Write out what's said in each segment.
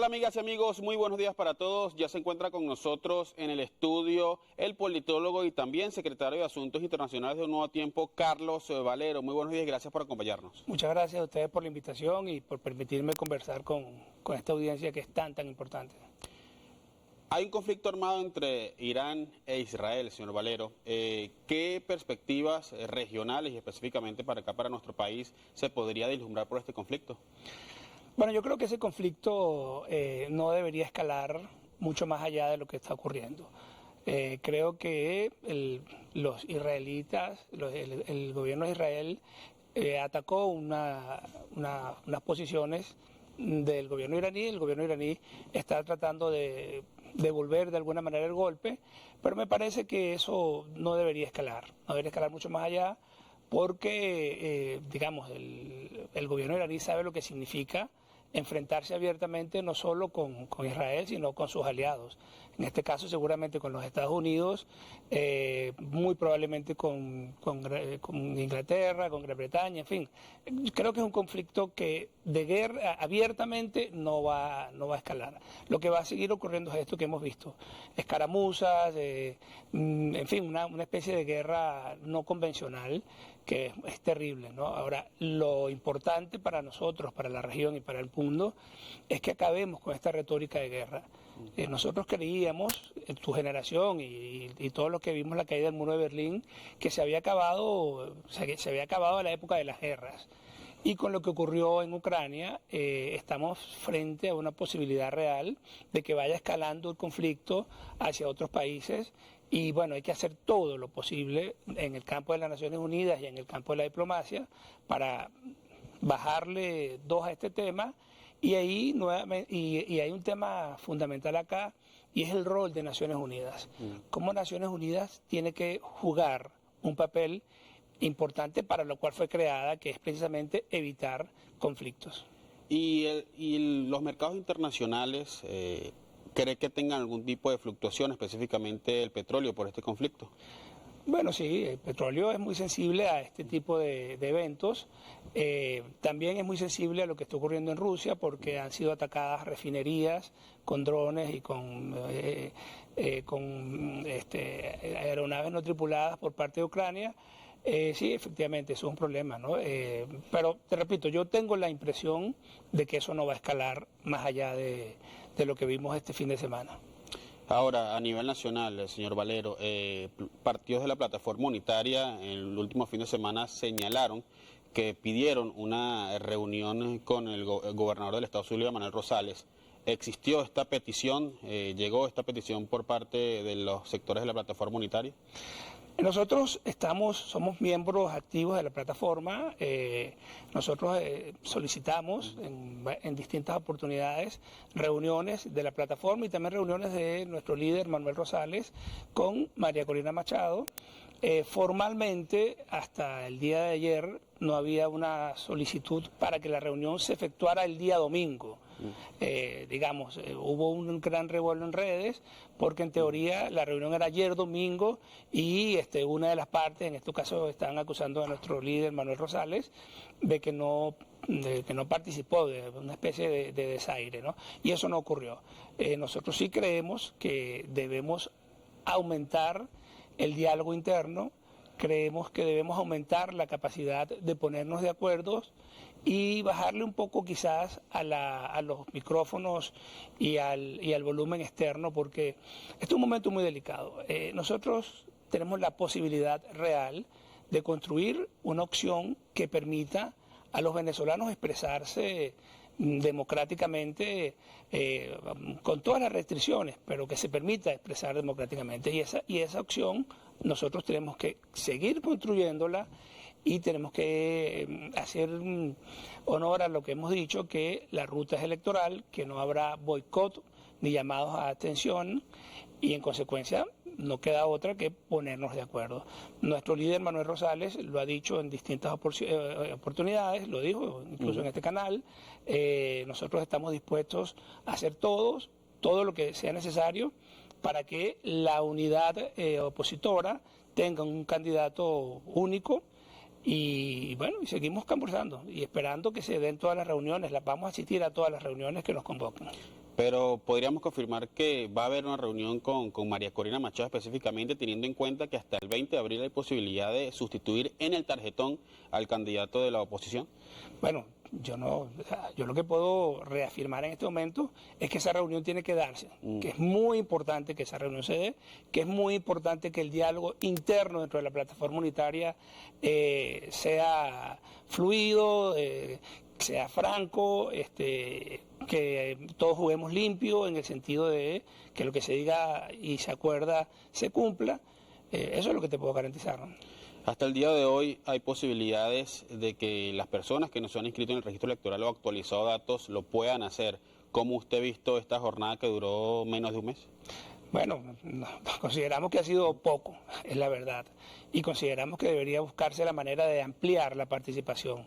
tal, amigas y amigos? Muy buenos días para todos. Ya se encuentra con nosotros en el estudio el politólogo y también secretario de Asuntos Internacionales de Un Nuevo Tiempo, Carlos Valero. Muy buenos días y gracias por acompañarnos. Muchas gracias a ustedes por la invitación y por permitirme conversar con esta audiencia que es tan importante. Hay un conflicto armado entre Irán e Israel, señor Valero. ¿Qué perspectivas regionales y específicamente para acá, para nuestro país, se podría vislumbrar por este conflicto? Bueno, yo creo que ese conflicto no debería escalar mucho más allá de lo que está ocurriendo. Creo que los israelitas, el gobierno de Israel atacó unas posiciones del gobierno iraní. El gobierno iraní está tratando de devolver de alguna manera el golpe, pero me parece que eso no debería escalar mucho más allá, porque, digamos, el gobierno iraní sabe lo que significa enfrentarse abiertamente no solo con Israel, sino con sus aliados. En este caso seguramente con los Estados Unidos, muy probablemente con Inglaterra, con Gran Bretaña, en fin. Creo que es un conflicto que de guerra abiertamente no va a escalar. Lo que va a seguir ocurriendo es esto que hemos visto, escaramuzas, en fin, una especie de guerra no convencional que es terrible, ¿no? Ahora, lo importante para nosotros, para la región y para el mundo, es que acabemos con esta retórica de guerra. Nosotros creíamos, en tu generación y todos los que vimos la caída del muro de Berlín, que se había acabado la época de las guerras. Y con lo que ocurrió en Ucrania, estamos frente a una posibilidad real de que vaya escalando el conflicto hacia otros países. Y bueno, hay que hacer todo lo posible en el campo de las Naciones Unidas y en el campo de la diplomacia para bajarle dos a este tema. Y ahí nuevamente, y hay un tema fundamental acá, y es el rol de Naciones Unidas. Cómo Naciones Unidas tiene que jugar un papel importante para lo cual fue creada, que es precisamente evitar conflictos. ¿Y los mercados internacionales cree que tengan algún tipo de fluctuación, específicamente el petróleo, por este conflicto? Bueno, sí, el petróleo es muy sensible a este tipo de eventos. También es muy sensible a lo que está ocurriendo en Rusia, porque han sido atacadas refinerías con drones y con aeronaves no tripuladas por parte de Ucrania. Sí, efectivamente, eso es un problema, ¿no? Pero te repito, yo tengo la impresión de que eso no va a escalar más allá de lo que vimos este fin de semana. Ahora, a nivel nacional, señor Valero, partidos de la plataforma unitaria en el último fin de semana señalaron que pidieron una reunión con el gobernador del estado Zulia, Manuel Rosales. ¿Existió esta petición? ¿Llegó esta petición por parte de los sectores de la plataforma unitaria? Nosotros somos miembros activos de la plataforma. Nosotros solicitamos en distintas oportunidades reuniones de la plataforma y también reuniones de nuestro líder Manuel Rosales con María Corina Machado. Formalmente, hasta el día de ayer, no había una solicitud para que la reunión se efectuara el día domingo. Hubo un gran revuelo en redes, porque en teoría la reunión era ayer domingo y una de las partes, en este caso están acusando a nuestro líder Manuel Rosales de que no participó, de una especie de desaire, ¿no? Y eso no ocurrió. Nosotros sí creemos que debemos aumentar el diálogo interno, creemos que debemos aumentar la capacidad de ponernos de acuerdo y bajarle un poco quizás a los micrófonos y al volumen externo, porque este es un momento muy delicado. Nosotros tenemos la posibilidad real de construir una opción que permita a los venezolanos expresarse democráticamente, con todas las restricciones, pero que se permita expresar democráticamente. Y esa opción nosotros tenemos que seguir construyéndola y tenemos que hacer honor a lo que hemos dicho, que la ruta es electoral, que no habrá boicot ni llamados a atención y en consecuencia no queda otra que ponernos de acuerdo. Nuestro líder Manuel Rosales lo ha dicho en distintas oportunidades, lo dijo incluso en este canal. Nosotros estamos dispuestos a hacer todo lo que sea necesario para que la unidad opositora tenga un candidato único. Y bueno, y seguimos conversando y esperando que se den todas las reuniones. Vamos a asistir a todas las reuniones que nos convoquen. Pero podríamos confirmar que va a haber una reunión con María Corina Machado específicamente, teniendo en cuenta que hasta el 20 de abril hay posibilidad de sustituir en el tarjetón al candidato de la oposición. Bueno, yo lo que puedo reafirmar en este momento es que esa reunión tiene que darse, que es muy importante que esa reunión se dé, que es muy importante que el diálogo interno dentro de la plataforma unitaria sea fluido, sea franco, que todos juguemos limpio en el sentido de que lo que se diga y se acuerda se cumpla. Eso es lo que te puedo garantizar, ¿no? Hasta el día de hoy hay posibilidades de que las personas que no se han inscrito en el registro electoral o actualizado datos lo puedan hacer. ¿Cómo usted ha visto esta jornada que duró menos de un mes? Bueno, consideramos que ha sido poco, es la verdad, y consideramos que debería buscarse la manera de ampliar la participación.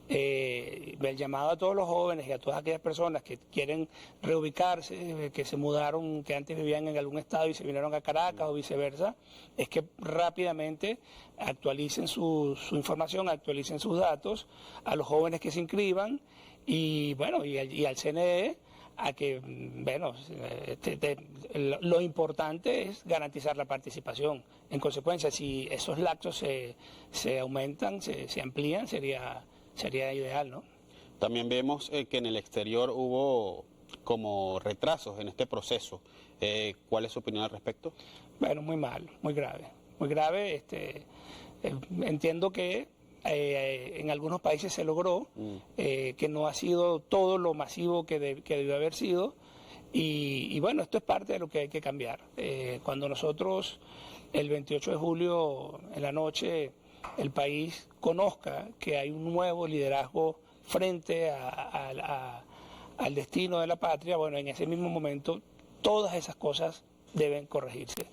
El llamado a todos los jóvenes y a todas aquellas personas que quieren reubicarse, que se mudaron, que antes vivían en algún estado y se vinieron a Caracas o viceversa, es que rápidamente actualicen su información, actualicen sus datos, a los jóvenes que se inscriban y bueno, y al CNE a que, bueno, lo importante es garantizar la participación. En consecuencia, si esos lapsos se aumentan, se amplían, sería ideal, ¿no? También vemos que en el exterior hubo como retrasos en este proceso. ¿Cuál es su opinión al respecto? Bueno, muy mal, muy grave. Muy grave. Entiendo que en algunos países se logró, que no ha sido todo lo masivo que debió haber sido. Y bueno, esto es parte de lo que hay que cambiar. Cuando nosotros, el 28 de julio, en la noche, el país conozca que hay un nuevo liderazgo frente al destino de la patria, bueno, en ese mismo momento todas esas cosas deben corregirse.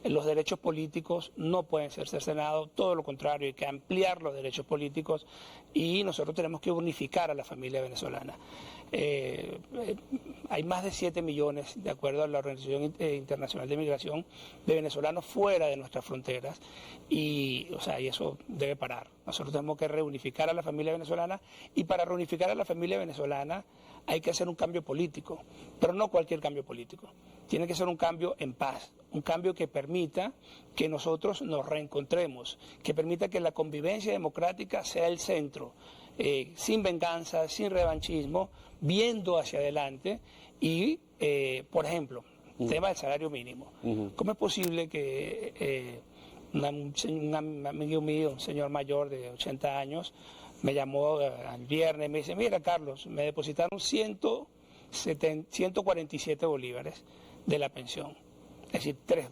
Los derechos políticos no pueden ser cercenados, todo lo contrario, hay que ampliar los derechos políticos y nosotros tenemos que unificar a la familia venezolana. Hay más de 7 millones, de acuerdo a la Organización Internacional de Migración, de venezolanos fuera de nuestras fronteras y eso debe parar. Nosotros tenemos que reunificar a la familia venezolana y para reunificar a la familia venezolana hay que hacer un cambio político, pero no cualquier cambio político. Tiene que ser un cambio en paz, un cambio que permita que nosotros nos reencontremos, que permita que la convivencia democrática sea el centro, sin venganza, sin revanchismo, viendo hacia adelante y, por ejemplo, tema del salario mínimo. ¿Cómo es posible que un amigo mío, un señor mayor de 80 años, me llamó el viernes y me dice, mira Carlos, me depositaron 147 bolívares de la pensión, es decir, $3.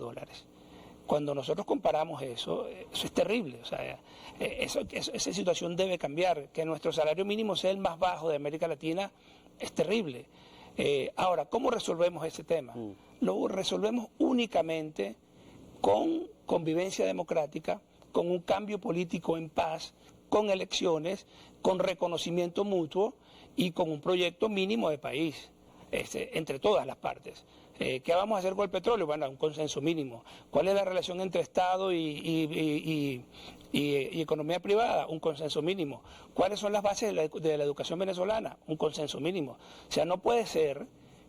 Cuando nosotros comparamos eso es terrible. O sea, esa situación debe cambiar. Que nuestro salario mínimo sea el más bajo de América Latina es terrible. Ahora, ¿cómo resolvemos ese tema? Lo resolvemos únicamente con convivencia democrática, con un cambio político en paz, con elecciones, con reconocimiento mutuo y con un proyecto mínimo de país, entre todas las partes. ¿Qué vamos a hacer con el petróleo? Bueno, un consenso mínimo. ¿Cuál es la relación entre Estado y economía privada? Un consenso mínimo. ¿Cuáles son las bases de la educación venezolana? Un consenso mínimo. O sea, no puede ser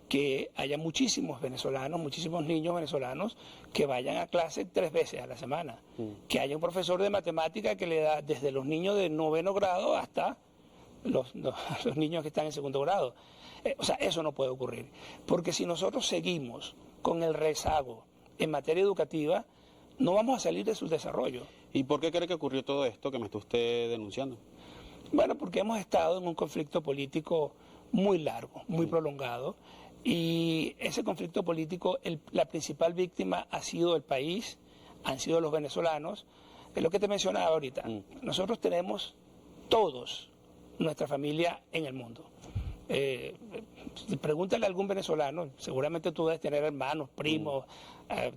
que haya muchísimos venezolanos, muchísimos niños venezolanos que vayan a clase 3 veces a la semana. Que haya un profesor de matemática que le da desde los niños de 9º grado hasta los niños que están en 2º grado. O sea, eso no puede ocurrir. Porque si nosotros seguimos con el rezago en materia educativa, no vamos a salir de su desarrollo. ¿Y por qué cree que ocurrió todo esto que me está usted denunciando? Bueno, porque hemos estado en un conflicto político muy largo, muy prolongado. Y ese conflicto político, la principal víctima ha sido el país, han sido los venezolanos. Es lo que te mencionaba ahorita. Nosotros tenemos todos nuestra familia en el mundo. Pregúntale a algún venezolano, seguramente tú debes tener hermanos, primos,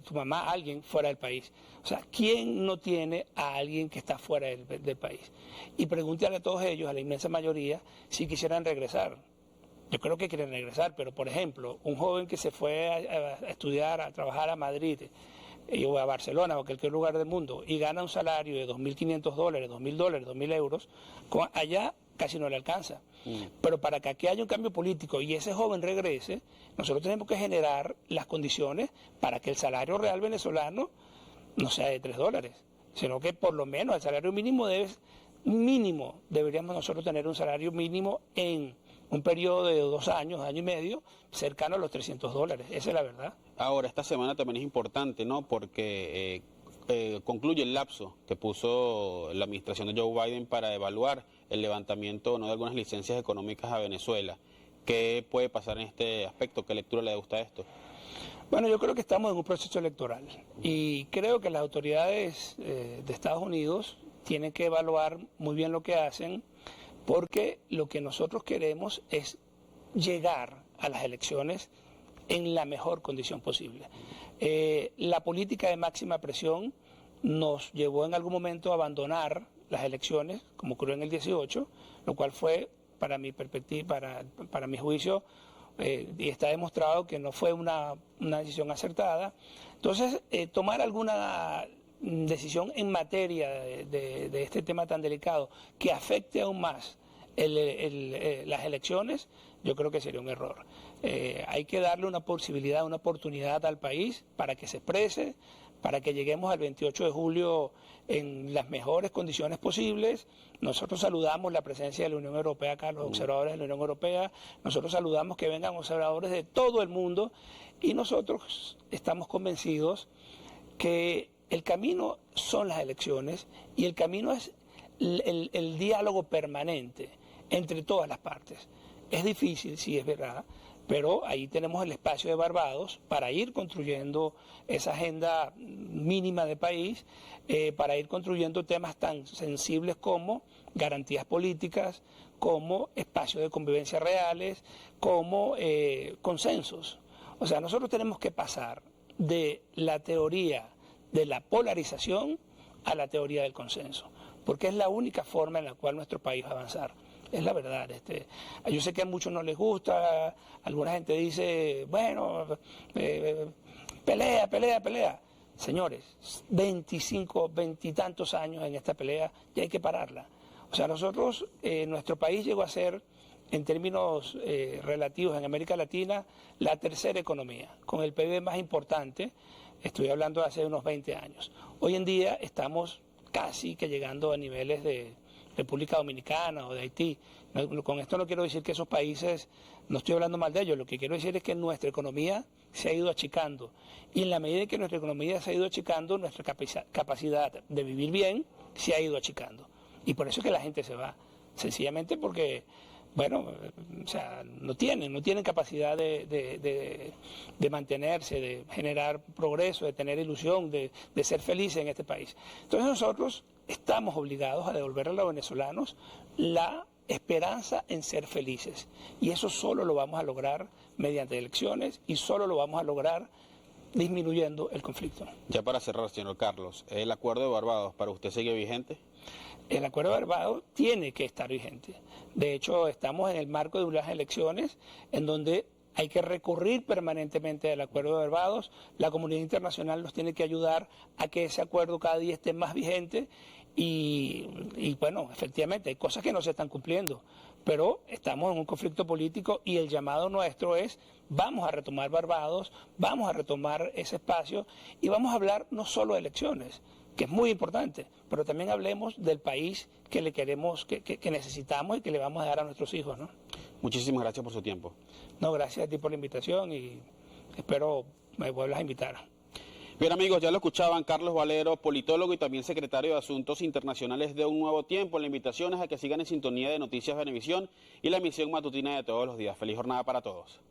tu mamá, alguien fuera del país. O sea, ¿quién no tiene a alguien que está fuera del país? Y pregúntale a todos ellos, a la inmensa mayoría, si quisieran regresar. Yo creo que quieren regresar, pero por ejemplo, un joven que se fue a estudiar, a trabajar a Madrid o a Barcelona o a cualquier lugar del mundo y gana un salario de $2.500, $2.000, $2.000 euros, allá casi no le alcanza. Pero para que aquí haya un cambio político y ese joven regrese, nosotros tenemos que generar las condiciones para que el salario real venezolano no sea de $3, sino que por lo menos el salario mínimo deberíamos nosotros tener un salario mínimo en un periodo de 2 años, año y medio, cercano a los $300. Esa es la verdad. Ahora, esta semana también es importante, ¿no? Porque concluye el lapso que puso la administración de Joe Biden para evaluar el levantamiento, ¿no?, de algunas licencias económicas a Venezuela. ¿Qué puede pasar en este aspecto? ¿Qué lectura le gusta a esto? Bueno, yo creo que estamos en un proceso electoral y creo que las autoridades de Estados Unidos tienen que evaluar muy bien lo que hacen, porque lo que nosotros queremos es llegar a las elecciones en la mejor condición posible. La política de máxima presión nos llevó en algún momento a abandonar las elecciones, como ocurrió en el 18, lo cual fue, para mi perspectiva, para mi juicio, y está demostrado que no fue una decisión acertada. Entonces, tomar alguna decisión en materia de este tema tan delicado que afecte aún más las elecciones, yo creo que sería un error. Hay que darle una posibilidad, una oportunidad al país para que se exprese, para que lleguemos al 28 de julio en las mejores condiciones posibles. Nosotros saludamos la presencia de la Unión Europea acá, los observadores de la Unión Europea. Nosotros saludamos que vengan observadores de todo el mundo y nosotros estamos convencidos que el camino son las elecciones y el camino es el diálogo permanente entre todas las partes. Es difícil, sí, es verdad, pero ahí tenemos el espacio de Barbados para ir construyendo esa agenda mínima de país, para ir construyendo temas tan sensibles como garantías políticas, como espacios de convivencia reales, como consensos. O sea, nosotros tenemos que pasar de la teoría de la polarización a la teoría del consenso, porque es la única forma en la cual nuestro país va a avanzar. Es la verdad. Yo sé que a muchos no les gusta, alguna gente dice, bueno, pelea. Señores, 25, 20 y tantos años en esta pelea y hay que pararla. O sea, nosotros, nuestro país llegó a ser, en términos relativos en América Latina, la tercera economía, con el PIB más importante. Estoy hablando de hace unos 20 años. Hoy en día estamos casi que llegando a niveles de República Dominicana o de Haití. Con esto no quiero decir que esos países, no estoy hablando mal de ellos, lo que quiero decir es que nuestra economía se ha ido achicando. Y en la medida en que nuestra economía se ha ido achicando, nuestra capacidad de vivir bien se ha ido achicando. Y por eso es que la gente se va. Sencillamente porque, bueno, o sea, no tienen capacidad de mantenerse, de generar progreso, de tener ilusión, de ser felices en este país. Entonces nosotros estamos obligados a devolverle a los venezolanos la esperanza en ser felices. Y eso solo lo vamos a lograr mediante elecciones y solo lo vamos a lograr disminuyendo el conflicto. Ya para cerrar, señor Carlos, ¿el acuerdo de Barbados para usted sigue vigente? El acuerdo de Barbados tiene que estar vigente. De hecho, estamos en el marco de unas elecciones en donde hay que recurrir permanentemente al acuerdo de Barbados. La comunidad internacional nos tiene que ayudar a que ese acuerdo cada día esté más vigente y bueno, efectivamente hay cosas que no se están cumpliendo, pero estamos en un conflicto político y el llamado nuestro es: vamos a retomar Barbados, vamos a retomar ese espacio y vamos a hablar no solo de elecciones, que es muy importante, pero también hablemos del país que le queremos, que necesitamos y que le vamos a dar a nuestros hijos, ¿no? Muchísimas gracias por su tiempo. No, gracias a ti por la invitación y espero me vuelvas a invitar. Bien, amigos, ya lo escuchaban, Carlos Valero, politólogo y también secretario de Asuntos Internacionales de Un Nuevo Tiempo. La invitación es a que sigan en sintonía de Noticias Venevisión y la emisión matutina de todos los días. Feliz jornada para todos.